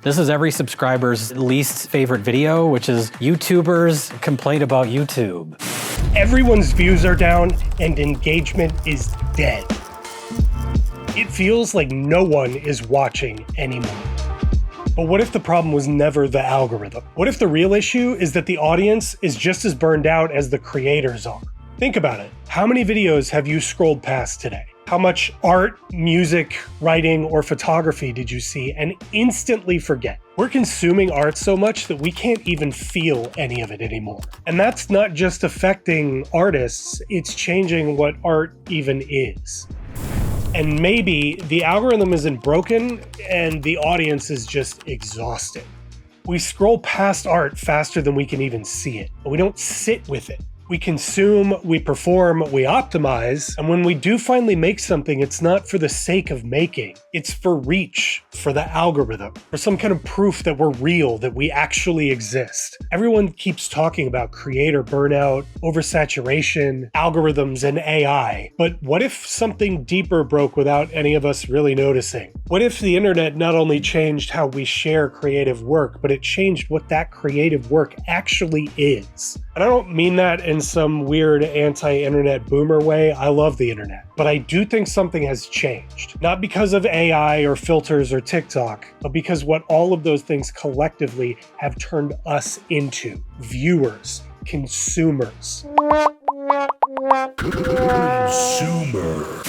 This is every subscriber's least favorite video, which is YouTubers complain about YouTube. Everyone's views are down and engagement is dead. It feels like no one is watching anymore. But what if the problem was never the algorithm? What if the real issue is that the audience is just as burned out as the creators are? Think about it. How many videos have you scrolled past today? How much art, music, writing, or photography did you see and instantly forget? We're consuming art so much that we can't even feel any of it anymore. And that's not just affecting artists, it's changing what art even is. And maybe the algorithm isn't broken and the audience is just exhausted. We scroll past art faster than we can even see it, but we don't sit with it. We consume, we perform, we optimize, and when we do finally make something, it's not for the sake of making. It's for reach, for the algorithm, for some kind of proof that we're real, that we actually exist. Everyone keeps talking about creator burnout, oversaturation, algorithms, and AI. But what if something deeper broke without any of us really noticing? What if the internet not only changed how we share creative work, but it changed what that creative work actually is? And I don't mean that in some weird anti-internet boomer way. I love the internet. But I do think something has changed. Not because of AI or filters or TikTok, but because what all of those things collectively have turned us into. Viewers, consumers. Consumer.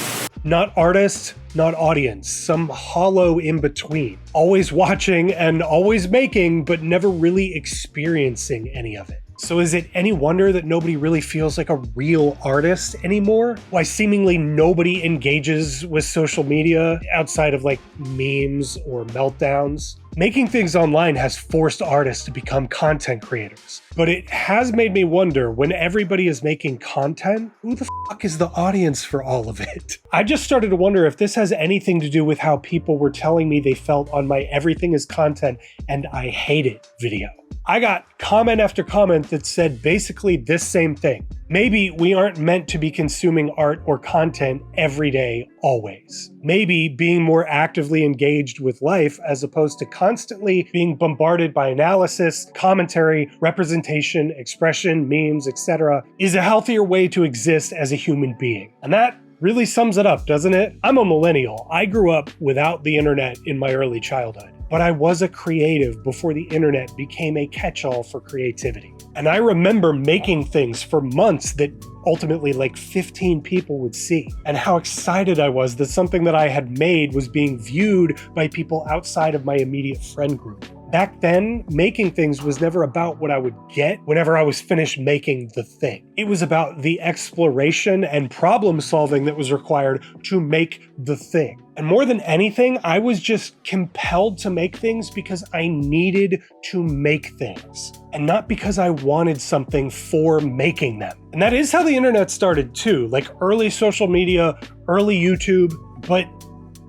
Not artist, not audience, some hollow in between. Always watching and always making, but never really experiencing any of it. So is it any wonder that nobody really feels like a real artist anymore? Why seemingly nobody engages with social media outside of like memes or meltdowns? Making things online has forced artists to become content creators. But it has made me wonder, when everybody is making content, who the fuck is the audience for all of it? I just started to wonder if this has anything to do with how people were telling me they felt on my everything is content and I hate it video. I got comment after comment that said basically this same thing. Maybe we aren't meant to be consuming art or content every day, always. Maybe being more actively engaged with life as opposed to constantly being bombarded by analysis, commentary, representation, expression, memes, etc. is a healthier way to exist as a human being. And that really sums it up, doesn't it? I'm a millennial. I grew up without the internet in my early childhood. But I was a creative before the internet became a catch-all for creativity. And I remember making things for months that ultimately like 15 people would see. And how excited I was that something that I had made was being viewed by people outside of my immediate friend group. Back then, making things was never about what I would get whenever I was finished making the thing. It was about the exploration and problem solving that was required to make the thing. And more than anything, I was just compelled to make things because I needed to make things, and not because I wanted something for making them. And that is how the internet started too, like early social media, early YouTube, but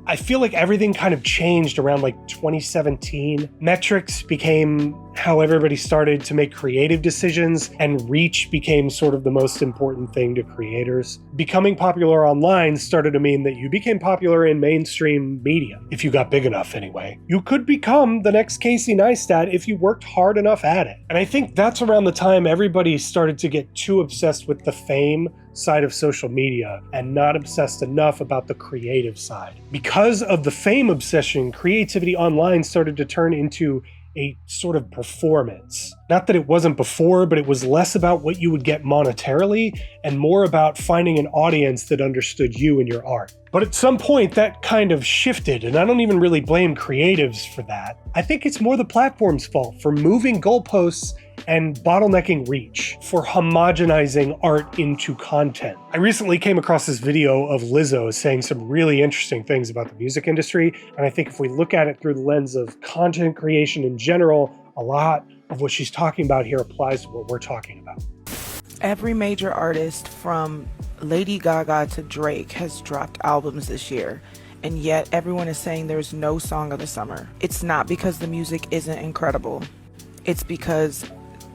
I feel like everything kind of changed around like 2017. Metrics became how everybody started to make creative decisions, and reach became sort of the most important thing to creators. Becoming popular online started to mean that you became popular in mainstream media, if you got big enough anyway. You could become the next Casey Neistat if you worked hard enough at it. And I think that's around the time everybody started to get too obsessed with the fame side of social media and not obsessed enough about the creative side. Because of the fame obsession, creativity online started to turn into a sort of performance. Not that it wasn't before, but it was less about what you would get monetarily and more about finding an audience that understood you and your art. But at some point that kind of shifted, and I don't even really blame creatives for that. I think it's more the platform's fault for moving goalposts and bottlenecking reach, for homogenizing art into content. I recently came across this video of Lizzo saying some really interesting things about the music industry, and I think if we look at it through the lens of content creation in general, a lot of what she's talking about here applies to what we're talking about. Every major artist from Lady Gaga to Drake has dropped albums this year, and yet everyone is saying there's no song of the summer. It's not because the music isn't incredible. It's because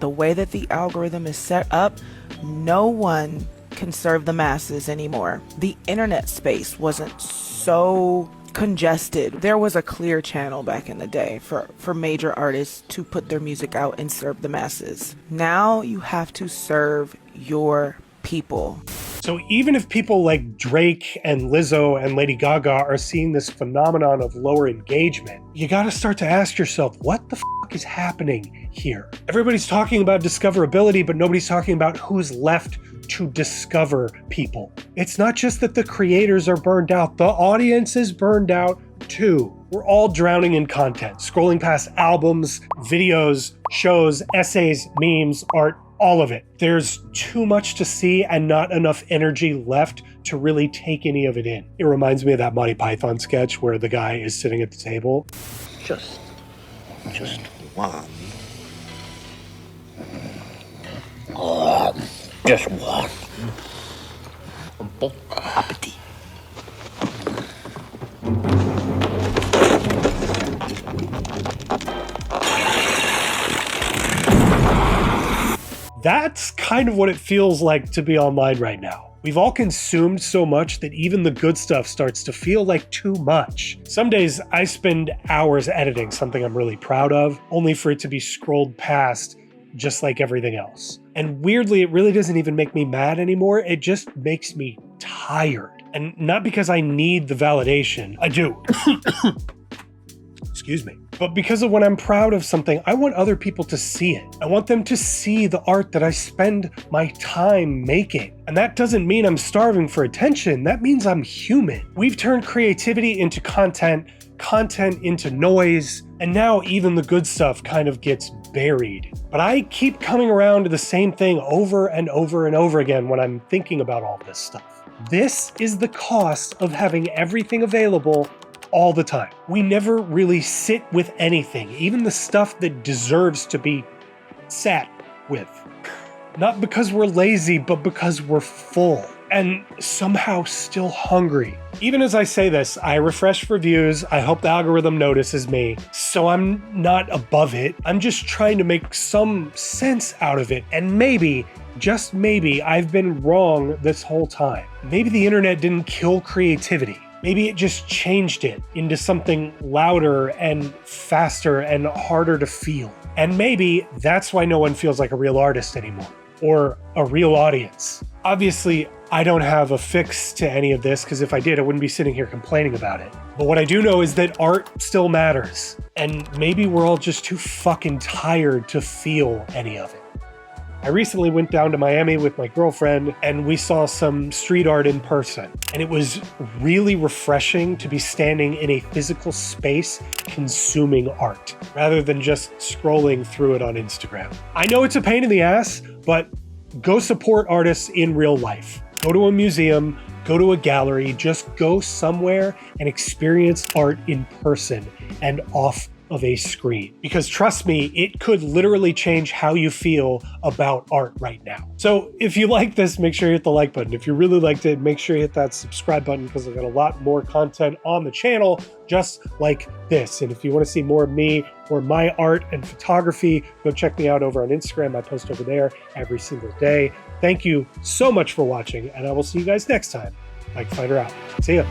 the way that the algorithm is set up, no one can serve the masses anymore. The internet space wasn't so congested. There was a clear channel back in the day for major artists to put their music out and serve the masses. Now you have to serve your people. So even if people like Drake and Lizzo and Lady Gaga are seeing this phenomenon of lower engagement, you gotta start to ask yourself, what the fuck is happening here? Everybody's talking about discoverability, but nobody's talking about who's left to discover people. It's not just that the creators are burned out, the audience is burned out too. We're all drowning in content, scrolling past albums, videos, shows, essays, memes, art, all of it. There's too much to see and not enough energy left to really take any of it in. It reminds me of that Monty Python sketch where the guy is sitting at the table. Just one. Just one. Bon appetit. That's kind of what it feels like to be online right now. We've all consumed so much that even the good stuff starts to feel like too much. Some days I spend hours editing something I'm really proud of, only for it to be scrolled past just like everything else. And weirdly, it really doesn't even make me mad anymore. It just makes me tired. And not because I need the validation. I do. Excuse me. But because of when I'm proud of something, I want other people to see it. I want them to see the art that I spend my time making. And that doesn't mean I'm starving for attention. That means I'm human. We've turned creativity into content into noise, and now even the good stuff kind of gets buried. But I keep coming around to the same thing over and over and over again when I'm thinking about all this stuff. This is the cost of having everything available all the time. We never really sit with anything, even the stuff that deserves to be sat with. Not because we're lazy, but because we're full and somehow still hungry. Even as I say this, I refresh for views. I hope the algorithm notices me. So I'm not above it. I'm just trying to make some sense out of it. And maybe, just maybe, I've been wrong this whole time. Maybe the internet didn't kill creativity. Maybe it just changed it into something louder and faster and harder to feel. And maybe that's why no one feels like a real artist anymore, or a real audience. Obviously, I don't have a fix to any of this, because if I did, I wouldn't be sitting here complaining about it. But what I do know is that art still matters. And maybe we're all just too fucking tired to feel any of it. I recently went down to Miami with my girlfriend and we saw some street art in person. And it was really refreshing to be standing in a physical space consuming art rather than just scrolling through it on Instagram. I know it's a pain in the ass, but go support artists in real life. Go to a museum, go to a gallery, just go somewhere and experience art in person and off of a screen. Because trust me, it could literally change how you feel about art right now. So if you like this, make sure you hit the like button. If you really liked it, make sure you hit that subscribe button, because I've got a lot more content on the channel just like this. And if you want to see more of me or my art and photography, go check me out over on Instagram. I post over there every single day. Thank you so much for watching, and I will see you guys next time. Like Finder out. See ya.